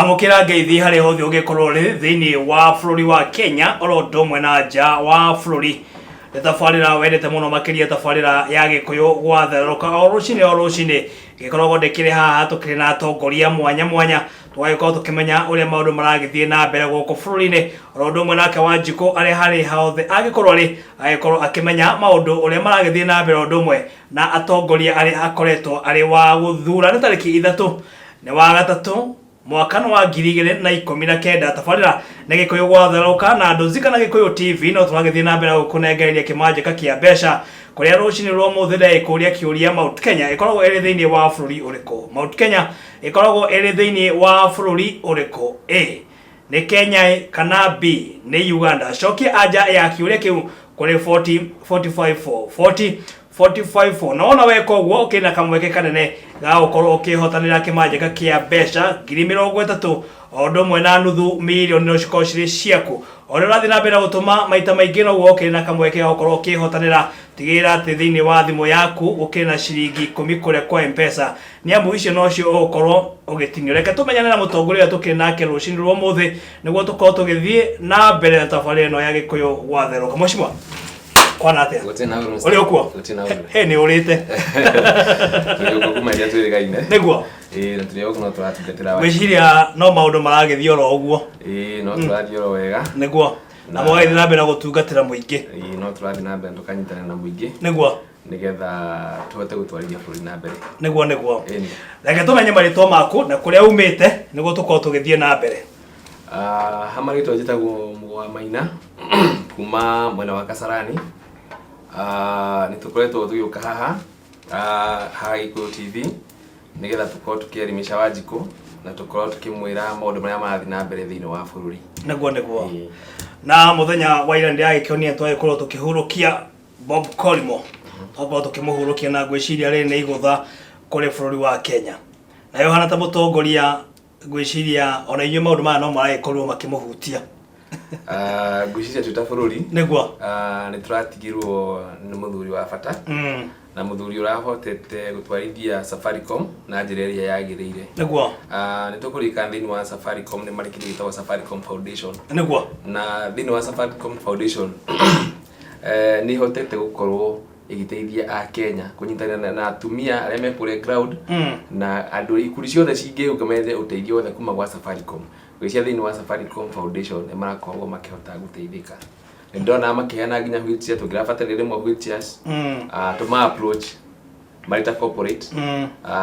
amukira ngeithi hari hothe ugikorwo ri thiini wa bururi wa Kenya oro ndomwe na nja wa bururi tabarira wendete muno makiria tabarira ya gikuyu gwatherũka o rucini gikoragwo ndekire haha tukiri na atongoria mwanya twagĩkorwo tukimenya uria maundu maragithie na mbere guku bururi-ini oro ndomwe nake Wanjiku ari hari hothe agĩkorwo akimenya maundu uria maragithie na mbere ndomwe na atongoria ari akoretwo ari wa guthura ni tariki 3 ni wa gatatu mwaka wa 2019 tabarira na gikuyu gwatherũka na ndũzika na Gikuyu TV no turagithie na mbere gukunengereria kimanjika kia mbeca kuria rucini rwa muthida ikuria kiuria Mount Kenya ikoragwo iri thiini wa bururi uriku Mount Kenya ikoragwo iri thiini wa bururi uriku A ni Kenya kana B ni Uganda cokia anja ya kiuria kiu kuri 45 naona weko guo ukina kamweke kanene ga ukorwo ukihotanira kimanjika kia mbeca 30 odumwe na nuthu milioni no cikoshire ciaku ore rathi na mbere gutuma maita maingi no guo ukina kamweke ga ukorwo ukihotanira tigira ati thiini wa thimu yaku ukina ciringi 10 kure kwa M-Pesa ni amu icio no cio ukorwo ugitinyoreka tumenyane na mutongoria tukiri nake rucini rwa muthi niguo tukorwo tugithie na mbere na tabarira no ya Gikuyu gwatherũka mushimwa kwana atia uri okuo he ni urite turi kukumeria turi gaine niguo na turi okuo no turatindatira wiciria no maundu maragithie oro uguo no turathie oro wega niguo na mwaithira na mbere gutungatira muingi no turathie na mbere tukanyitana na muingi niguo nigetha tuhote gutwarithia bururi na mbere niguo reke tumenye maritwa maku na kuria umite niguo tukorwo tugithie na mbere hamarito njitagwo Mugwa Maina kuma mwena wa Kasarani nitukoretwo tugiuka haha Gikuyu TV nigetha tukorwo tukielimisha Wanjiku na tukorwo tukimwira maundu maria marathi na mbere thiini wa bururi niguo na muthenya wa ira ndiragikionia twagikorwo tukihurukia Bob Collymore twakorwo tukimuhurukia na ngwiciria ri ni igutha kuri bururi wa Kenya na Yohana ta mutongoria ngwiciria ona inyo maundu maya no maragikorwo makimuhutia ngwiciria tuta bururi niguo ni turatigirwo ni muthuri wa bata na muthuri urahotete gutwarithia Safaricom na njira iria yagiriire niguo ni tukurika thiini wa Safaricom ni marikiri gitwa Safaricom Foundation niguo na thiini wa Safaricom Foundation ni hotete gukorwo igiteithia a Kenya kunyitana na atumia aria me kure ground na andu ikuri ciothe cingiuka methe uteithio wothe kuma gwa Safaricom gwĩcia thiini wa Safaricom Foundation ni marakorwo makihota guteithika ndona makiheana nginya wheelchair tungirabatarire rimwe wheelchairs tuma approach marita corporate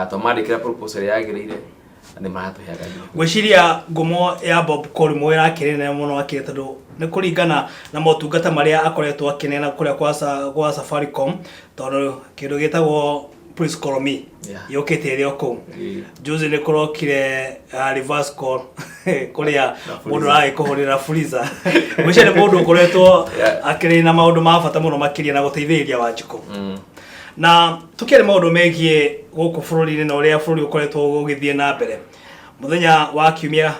tumandikira proposal yagiriire ni maratuheaga gwiciria ngumo ya Bob Collymore irakirene muno akire tondu ni kuringana na motungata maria akoretwo akinena kuria kwa Safaricom tondu kindu gitagwo Please Call Me yokete rio ku juzi ni kurokire reverse call kuria mundu ai kuhurira freezer gwicia ni mundu ukoretwo akire na maundu ma bata muno makiria na guteithĩrĩria Wanjiku na tukire maundu megie guku bururi-ini na uria bururi ukoretwo ugithie na mbere muthenya wa kiumia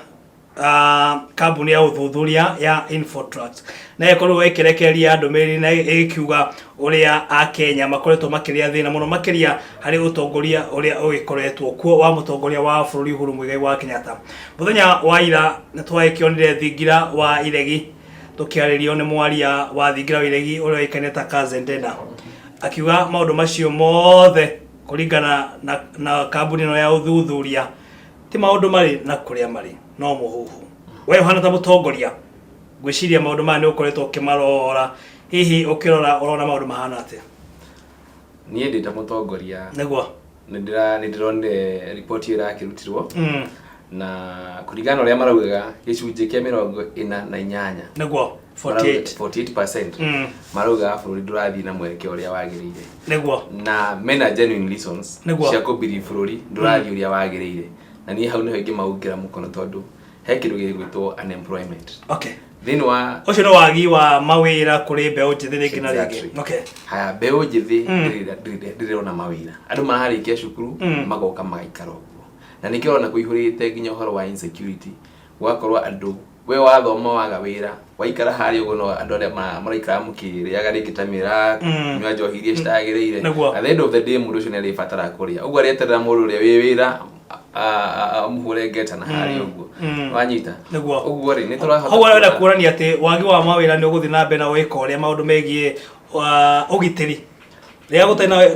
kambuni ya uthuthuria ya Infotrax na ikorwo ikirekeria ndumiri na ikiuga uria a Kenya makoretwo makiria thina muno makiria hari utongoria uria ugikoretwo kuo wa mutongoria wa bururi Uhuru Muigai wa Kenyatta muthenya wa ira nitwaikionire thingira wa iregi tukiaririo ni mwaria wa thingira wa iregi uria ikaneta Kazendena akiuga maundu macio mothe kuringana na kambuni no ya uthuthuria ti maundu mari na kuria mari no muhuhu we Yohana ta mutongoria gwiciria maundu maya ni ukoretwo kimarora hihi ukirora urona maundu mahana atia nie ndi ta mutongoria niguo ndironde report ira kirutirwo na kuringana uria maraugaga gicunji kia 48 niguo 48% marauga bururi ndurathi na mweke uria wagiriire niguo na mena genuine reasons cia kubiri bururi ndurathi uria wagiriire na ni hau niho ingi maugira mukono tondu he kindu gigwitwo unemployment thiini wa ucio no wagi wa mawira kuri mbeu njithi ringi na ringi haya mbeu njithi ndirona mawira andu mararikia cukuru magoka magaikara uguo na nikirona kuihurite nginya uhoro wa insecurity gwakorwa andu we wathoma waga wira waikara hari uguo no andu aria maraikara mukiriaga rikitamira nywa njohi iria citagiriire at the end of the day mundu ucio ni aribatara kuria uguo arieterera mundu uria wi wira muhure ngeta na hari uguo wanyita niguo uguo ri ni turahota hau wenda kuonania ati wagi wa mawira ni uguthi na mbere na wika uria maundu megie ugitiri ria gutena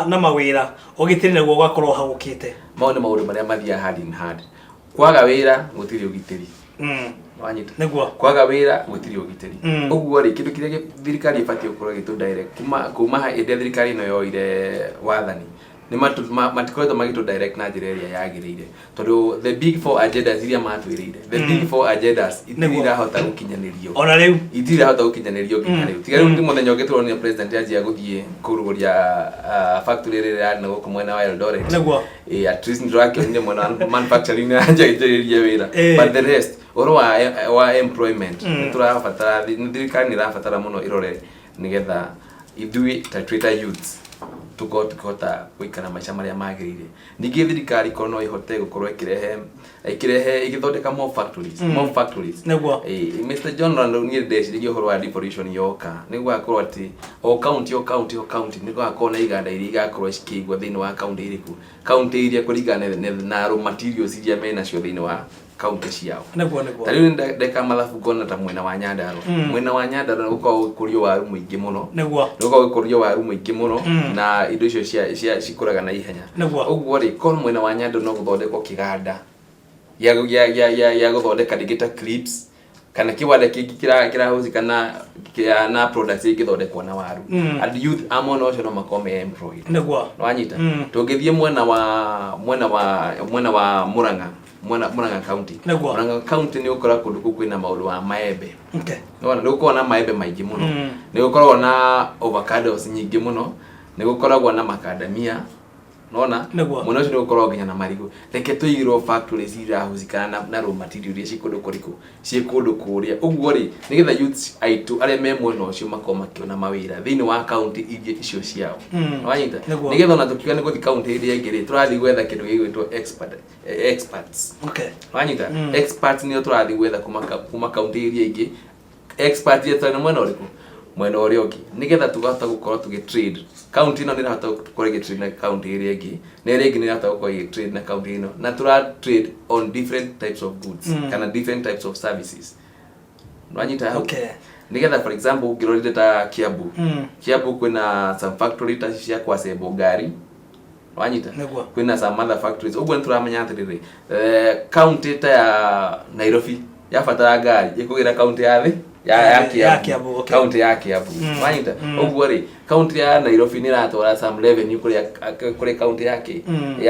na mawira ugitiri niguo gwakorwo hagukite maundu maria mathia hard in hard kwaga wira gutiri ugitiri wanyita niguo kwaga wira gutiri ugitiri uguo ri kindu kiria thirikari ibati ukorwo gitu direct kuma inde thirikari no yoire wathani ni matikoretwo magito direct na njira iria yagirire tondu the big four agendas iria matwirire the big four agendas itirahota gukinyanirio ona riu itirahota gukinyanirio nginya riu tiga riu ndi muthenya ungitirwo ni president ajia guthie kuruguria factory iria na guku mwena wa Eldoret niguo at least ndirakionire mwena manufacturing na njagiriria wira but the rest oro wa employment turabatara thirikari ni rabatara muno irore nigetha ithui ta Twitter youths tukota kuikara maisha maria magirire ningi thirikari kono ihote gukorwo ikirehe igithondeka more factories niguo Mr John Rando ni ndeciria uhoro wa devolution yoka niguo akorwo ati o county niguo akorwo na iganda iria igakorwo cikigwa thiini wa county iriku county iria kuringana na raw materials iria mena cio thiini wa county ciao niguo tari ndeka mathabu gona ta mwena wa Nyandarua gukorwo kurio waru muingi muno niguo kurio waru muingi muno na indo icio cikuraga na ihenya uguo ri kono mwena wa Nyandarua no guthondekwo kiganda ya guthondeka digita clips kana kiwanda kingi kirahuzika na products igithondekwo na waru and youth amon ocio no makome employed niguo wanyita tungithie mwena wa Murang'a county ni ukora kundu kwina maundu wa maembe nona ni ukoragwo na maembe maingi muno ni ukoragwo na avocados nyingi muno ni ukoragwo na macadamia nona muno ucio ni ukoragwo nginya na marigo reke tuigirwo factories irahuzikana na raw material iria cikundu kuriku cikundu kuria uguo ri nigetha youths aitu aria me mwena ucio makoma kiona mawira thiini wa county icio ciao wanyita nigetha ona tukiga ni guthi county iria ingiri turathi gwetha kindu gigwitwo experts wanyita experts ni turathi gwetha kuma county iria ingi experts yetu ni mwena uria ungi nigetha tugahota gukorwo tugitrade county ino ni rahota gukorwo igitrade na county iria ingi na iria ingi ni rahota gukorwo igitrade na county ino na trade on different types of goods kana different types of services nwanyita nigetha for example ngirorire ta Kiambu kwina some factory ta cia kwasebo ngari wanyita kwina some other factories uguo nituramenya atiriri county ta ya Nairobi yabatara ngari ikugira county ya Kiambu county ya Kiambu wanyita uguo ri county ya Nairobi ni ratwara some revenue kuri county ya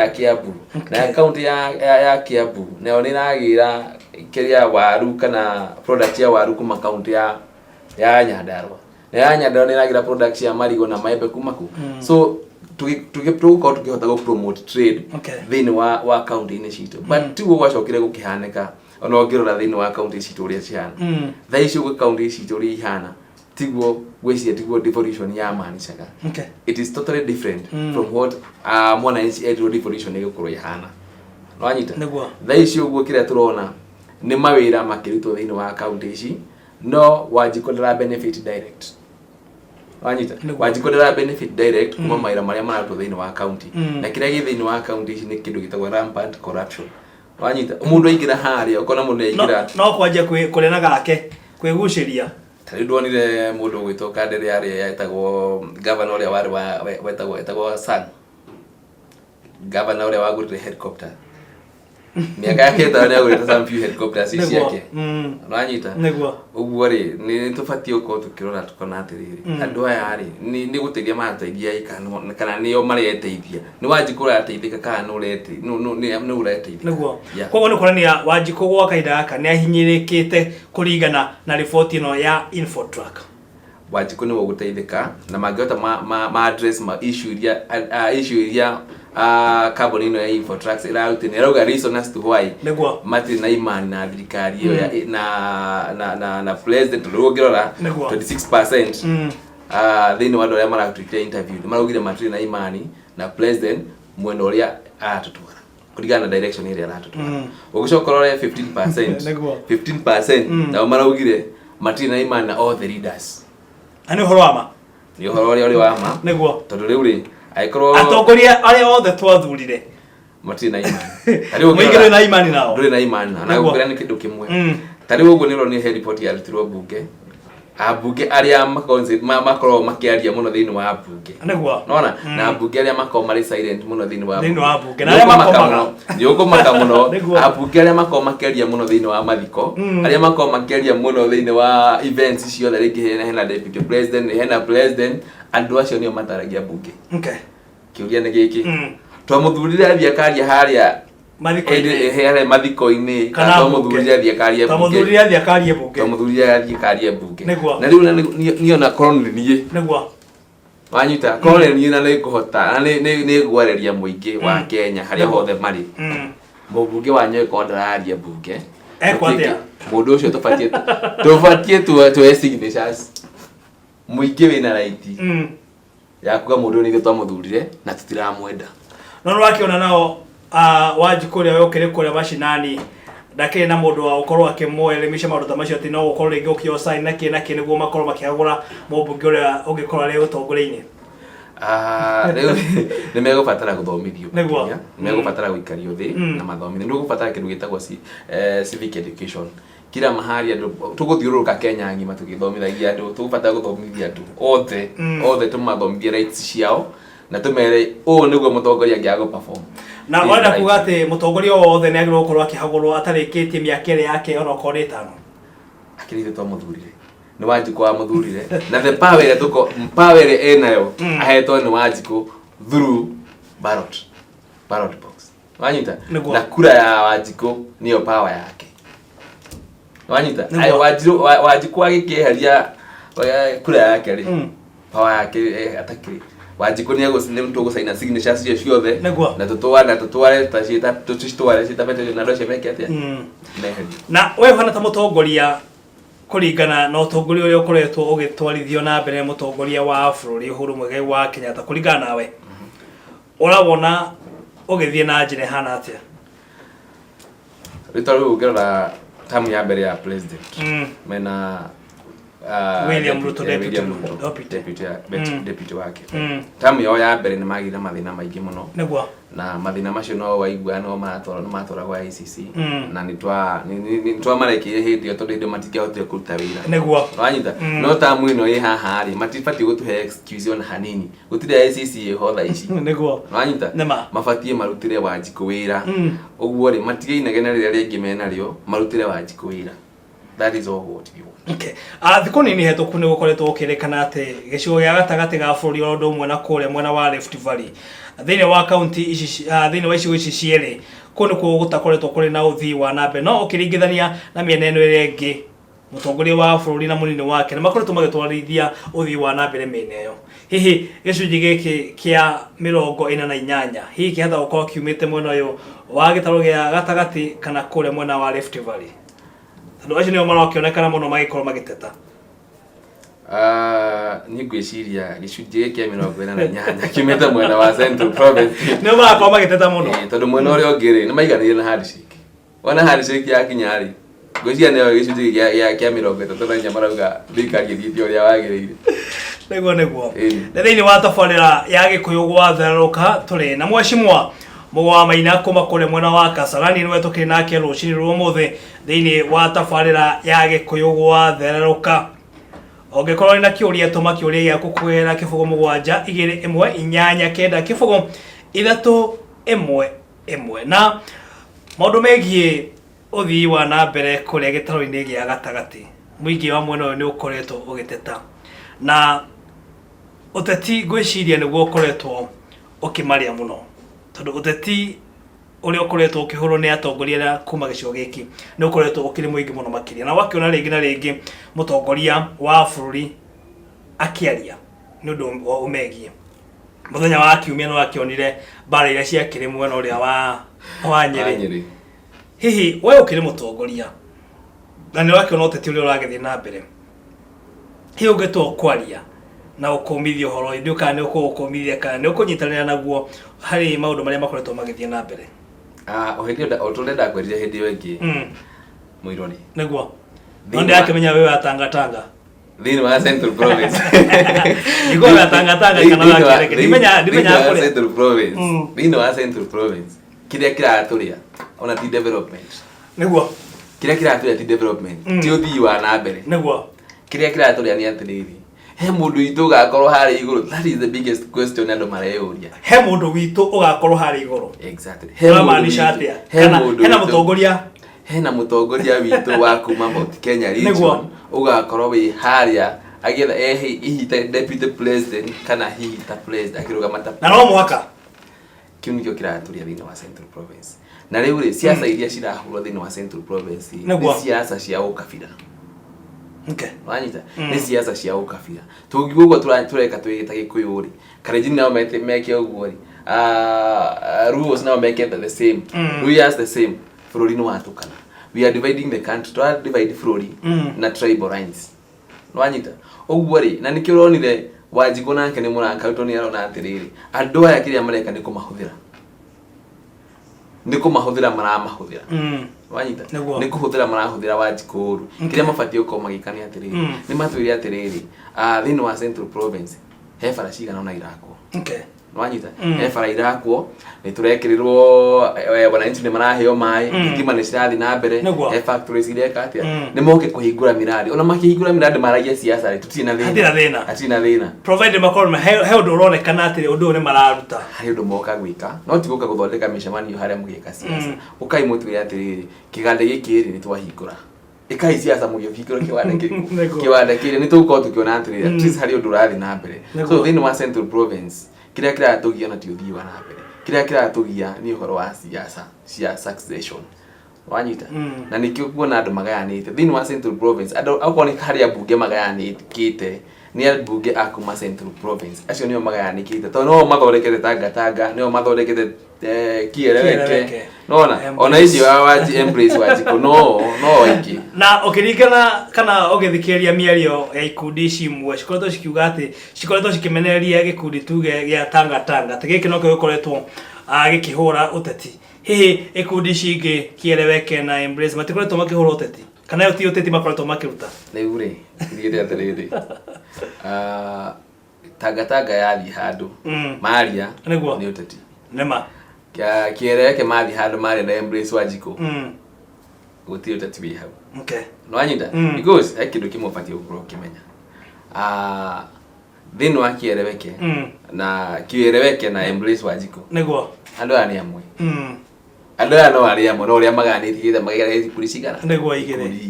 Kiambu na county ya Kiambu nayo ni ragira kiria waru kana product ya waru kuma county ya Nyandarua na ya Nyandarua ni ragira products ya marigo na maembe kuma ku so tugiproduce tukihota go promote trade thiini wa county ini citu but tu gwacokire gukihaneka ono ngirora thiini wa county citu uria ciana thaici ugu county citu uria ihana tiguo devolution ya manicaga it is totally different from what mwananchi devolution igukorwo ihana wanyita thaici ugu kiria turona ni mawira makirutwo thiini wa county ici no wajikondera benefit direct wanyita wajikondera benefit direct kuma mawira maria marutwo thiini wa county na kiria gi thiini wa county ici ni kindu gitagwo rampant corruption wanyita mundu aingira haria ukona mundu aingira no kwanje kurena gake kwiguciria tari ndonire mundu gwitwo kadere yaria yetagwo governor uria wari wetagwo Sang governor uria wagurire helicopter miaka yake tani agurite some few helicopters ici yake wanyita uguo ri ni tubatie uko tukirora tukona atiriri andu aya ri ni guteithia mateithia ikana kana nio mareteithia ni wajikura ateithika kana no urete no ureteithia koguo ni kurania wajiko gwa kaida aka ni ahinyirikite kuringana na report ino ya Infotrack wajiko ni guteithika na mangota ma address ma issue iria carbon ino ya Infotrack iraruti ni rauga reason as to why mati na imani na thirikari iyo na president rugirora 26% thiini wa ndoria maratutia interview maraugire mati na imani na president mwena uria atutwara kuringana na direction iria aratutwara ugicokorora 15% na maraugire mati na imani na all the leaders ani horo ama ni horo uri wama niguo tondu riu ri aikorwo atongoria aria othe twathurire matire na imani muigire na imani nao nduri na imani na gukira ni kindu kimwe tari uguo niro ni report ya rutirwo bunge abunge aria makoro makiaria muno thiini wa bunge niguo nona na abunge aria makoro mari silent muno thiini wa bunge na aria makomaga ndio maka muno abunge aria makoro makiaria muno thiini wa mathiko aria makoro makiaria muno thiini wa events ciothe ringi hena deputy president hena president andu acio nio mataragia bunge kiuria ni giki twamuthurire athia karia haria mathiko-ini kana twamuthurire athia karia bunge twamuthurire athia karia bunge na riu niona colony nie niguo wanyita colony na ni kuhota na ni gwareria muingi wa Kenya haria hothe mari mubunge wa Nyeri kondararia bunge ekwatia mundu ucio tubatie tu signatures muingi wina right ya kuga mundu ni twamuthurire na tutiramwenda no wakiona nao Wanjiku ria yokire kuria mashinani ndakire na mundu wa ukorwo akimwelemisha maundu ta macio ati no ukorwo ringi ukio sign na kĩ niguo makorwo makiagura mũmbunge uria ungikorwo ri utongoria-ini riu ni megubatara guthomithio ni megubatara guikario thi na mathomithio ndu gubatara kindu gitagwo civic education kila mahali andu tuguthiururuka Kenya ngima tugithomithagia andu tugubatara guthomithia andu othe tumathomithie rights ciao na tumere niguo mutongoria ngiago perform na wenda kuga ati mutongoria wothe ni agirwo gukorwo akihagurwo atarikitie miaka iri yake ona ukorwo itano akirite twamuthurire ni Wanjiku wa muthurire na the power ile power ile enayo ahetwo ni Wanjiku through ballot box wanyita na kura ya Wanjiku niyo power yake wanyita ai Wanjiku agikeheria kura yake ri power yake atakiri Wanjiku ni mtu gusaina signatures cio ciothe na tutware tutware citabete na ndo cemeke atia na wewe hana ta mutongoria kuringana na utongoria uria ukoretwo ugitwarithio na mbere mutongoria wa bururi Uhuru Muigai wa Kenyatta kuringana nawe urabona ugithie na njire hana atia ritaru ukira tamu ya mbere ya president mena William Ruto deputy wake tamu yao ya mbere ni magire mathina maingi muno niguo na mathina macio no waigua no matora kwa ICC na nitwa marekire hindi yo tondu matikihotire kuruta wira niguo wanyita no tamu ino i haha ri matifati gutuhe excuse on hanini gutire ICC hotha ici niguo wanyita mafatie marutire Wanjiku wira uguo ri matige inegene riria ringi menario marutire Wanjiku wira. That is all what we want. Okay. Thiko nini hetũku ni gukoretwo ukirekana ati gicigo gia gatagati ga bururi o ndo mwena kuria mwena wa Rift Valley thiini wa county ici thiini wa icigo ici ciere kuni ku gutakoretwo kuri na uthii wa nambe no ukiringithania na miena eno ire ingi mutongoria wa bururi na munini wake ni makoretwo magitwarithia uthii wa nambe miena iyo hihi gicunji giki kia 48 hihi kihatha gukorwo kiumite mwena uyu wa gitaro gia gatagati kana kuria mwena wa Rift Valley andu acio nio marakionekana muno magikorwo magiteta ni gwiciria gicunji kia 48 kiumite mwena wa Central Province nio marakorwo magiteta muno tondu mwena uria ungiri ni maiganire na handshake wana handshake ya kinyari gwiciria nio gicunji kia 30 na nya marauga thirikari ithithio uria wagirire niguo na thiini wa tabarira ya Gikuyu gwatheruka turi na mweshimwa Mugwa Maina kuma kule mwena wa Kasarani niwe tukiri nake rucini rumuthe thiini wa tabarira ya Gikuyu gwatheruka ongekorwo ina kiuria tuma kiuria ya kukwera kifugo 7 2 1 8 9 kifugo 3 1 1 na maundu megie uthii wa na mbere kuria gitaro-ini gia gatagati muingi wa mwena uyu ni ukoretwo ugiteta na uteti gwiciria niguo ukoretwo ukimaria muno tondu uteti uria ukoretwo ukihurwo ni atongoria kuma gicigo giki ni ukoretwo ukiri muingi muno makiria na wakiona ringi na ringi mutongoria wa bururi akiaria ni undu umegie muthenya wa kiumia no akionire bara iria ciakiri mwena uria wa Nyeri hihi we ukiri mutongoria na ni wakiona uteti uria uragithie na mbere hihi ungetwo kwaria na ukomithia horo ndio kana ni ukomithia kana ni ukunyitanira naguo hari maundu maria makoretwo magithie na mbere ohindi oturenda kwirira hindi iyo ingi muirori niguo ndio akimenya wewe atanga thiini wa Central Province niguo atanga kana wakireke nimenya Central Province thiini wa Central Province kiria kiraturia ona ti development niguo kiria kiraturia ti development ti uthii wa na mbere niguo kiria kiraturia ni atiriri he mundu witu gakorwo hari iguru. That is the biggest question andu mareuria. He mundu witu ugakorwo hari iguru. Exactly. He maanisha atia? Hena mutongoria. Hena mutongoria witu wa kuma Mount Kenya region ugakorwo wi haria agetha ihita deputy president kana hihita president akirugama na no mwaka kiu nikio kiraturia thini wa Central Province. Na riu ri siasa iria cirahurwo thini wa Central Province ni siasa cia ukabira. Okay. Wanyita ni siasa cia ukabira. Tungiguo tureka twigita Gikuyu ri. Kalenjin nao meke uguo ri. Rules nao meke the same. We are the same. Bururi ni watukana. We are dividing the country. To divide bururi na tribal lines. Wanyita uguo ri na nikio ronire Wanjiku nake ni murankarutwo ni arona atiriri andu aya kiria mareka ni kumahuthira maramahũthĩra wanyita ni kuhuthira marahuthira Wanjiku uru kiria mabatie uko magikania atiriri ni matwire atiriri thini wa Central Province he bara cigana ona irakwo wanyita he bara irakwo ni turekirirwo wananchi ni maraheo mai thitima ni cirathi na mbere he factories ireka atia ni moke kuhingura miradi ona makihingura miradi maragia siasa tutina thina provide makorwo he undu uronekana atiri undu ni mararuta hari undu moka gwika no ti guka guthondeka mishemanio haria mugika siasa ukai mutwire atiriri kigande giki ri ni twahingura ikai siasa mugihingura kiwanda kiri ni tuko tukiona atiriri at least hari undu rathi na mbere so thini wa Central Province kiria kiratugia na ti uthii wa na mbere kiria kiratugia ni uhoro wa siasa cia succession wanyita na nikio kuona andu magayanite thini wa Central Province andu akoni haria bunge magayanite ni bunge akuma Central Province acio nio magayanikite to no mathondekete tanga nio mathondekete kiereweke nona ona icio waji embrace Wanjiku no iki na ukiringana kana ugithikiriria miario ya ikundi ici imwe cikoretwo cikiuga ati cikoretwo cikimenereria gikundi tuge gia tanga tigiki no gikoretwo gikihura uteti hihi ikundi ici ingi kiereweke na embrace matikoretwo makihura uteti kana yo ti uteti makoretwo makiruta riu ri thigire atiriri tanga yathi handu maria ni uteti nema kiereweke mathi handu maria na embrace Wanjiku gutiri uteti wi hau no anyita because ekindu kimwe patie ukuro kimenya thini wa kiereweke na kiereweke na embrace Wanjiku niguo andu ani amwe andu aya no ari amwe no uria maganitie githa magera polisi igana niguo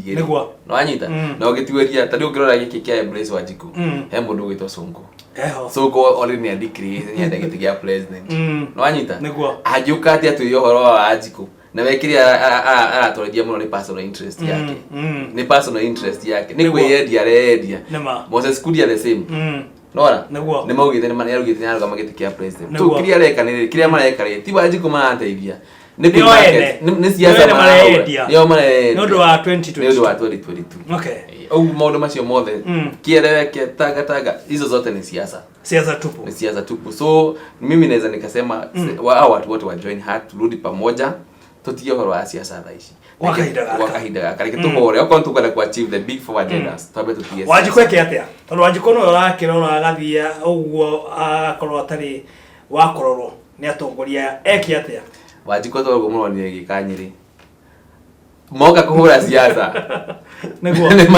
niguo no anyita no gitiweria tadi ukirora giki kia embrace Wanjiku he mundu gwitwo Sonko already ni decree ni ndagite gia president no anyita ajuka ati atu yohoro wa Wanjiku na wekiria aratwarithia muno ni personal interest yake ni personal interest yake ni kweyedia redia Moses Kuria the same nora ni maugite ni manero gite nyaruga magite kia president tu kiria reka ni kiria mareka ri ti Wanjiku marateithia ni siasa maraedia ni undu wa 2022 okay au maundu macio mothe kiereweke tanga hizo zote ni siasa tupu so mimi naweza nikasema watu wote wa join heart turudi pamoja tutie horo wa siasa thaici wakahinda karike tuhore okon tukana ku achieve the big four agendas tabe tutie Wanjiku eke atia tondu Wanjiku no rakirora agathia uguo akorwo atari wakororwo ni atongoria eke atia Wanjiku to muno ni gikanyiri moka kuhura siasa niguo ni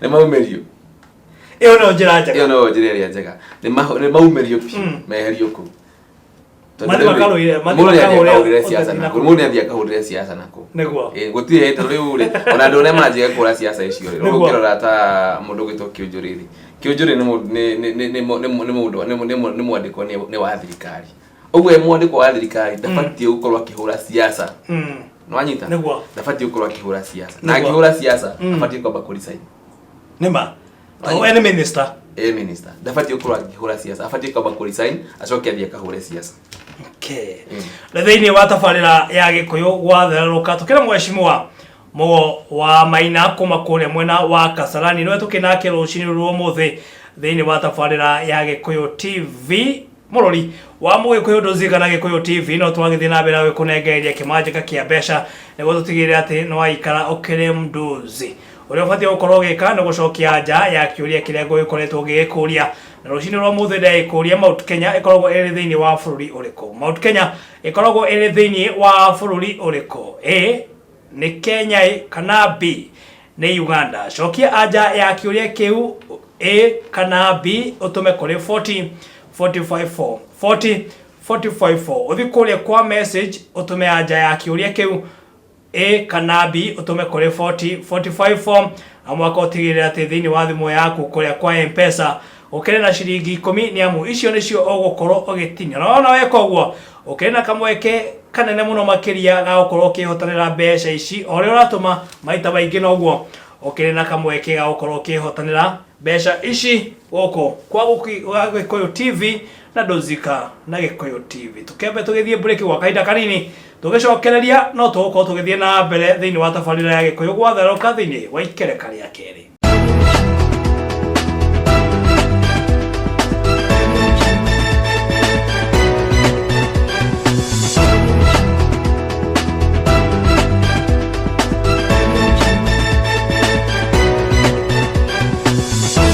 maumerio iyo no njira njega ni maumerio meherio ku mali makalorire siasa na muno ndia kahurire siasa nako niguo gutire hita riu ri ona ndu ne manjige kura siasa icio ri ukirora ta mundu gitwo Kiunjuri ni mwandiko ni wa thirikari ogwe mwandiko wa thirikari ndabatie gukorwo akihura siasa no anyita ndabatie gukorwo akihura siasa na akihura siasa ndabatie kwamba kulisaini nema we ni minister ndabatie gukorwo akihura siasa abatie kwamba kulisaini acoke athie kahure siasa okay na thiini wa tabarira ya Gikuyu gwatheruka tukira mweshimwa mo wa Maina kuma kule mwena wa Kasarani no tukinake rucini ruo muthe thiini wa tabarira ya Gikuyu TV Morori wa Mugikuyu nduzigana Gikuyu TV no twagithie na mbere kunengereria kimanjika kia besha niguo tutigire ati no aikara ukire mnduzi uria ubatie gukorwo gika ni gucokia nja ya kiuria kiria nguyikoretwo gikuria na rucini rwa muthe ndaikuria Mount Kenya ikoragwo iri thiini wa bururi uriku. Mount Kenya ikoragwo iri thiini wa bururi uriku? A ni Kenya kana B ni Uganda? Cokia anja ya kiuria kiu A kana B utume kuri 40454 40454 uthi kuria kwa message utume anja ya kiuria kiu A kana B utume kuri 40454 amwaka utigirira ati thiini wa thimu yaku kuria kwa M-Pesa ukire na ciringi 10 ni amu icio nicio ugukorwo ugitinya. Naona weka uguo ukire na kamweke kanene muno makiria ga gukorwo ukihotanira mbeca ici ori uratuma maita baingi no guo ukire na kamweke ga gukorwo ukihotanira mbeca ici goko kwa Gikuyu TV na Ndũthika na Gikuyu TV. Tukembe tugithie break gwa kahinda kanini tugicokereria no tugukorwo tugithie na mbere thiini wa tabarira ya Gikuyu gwa tharoka thiini wa ikereka ria keri.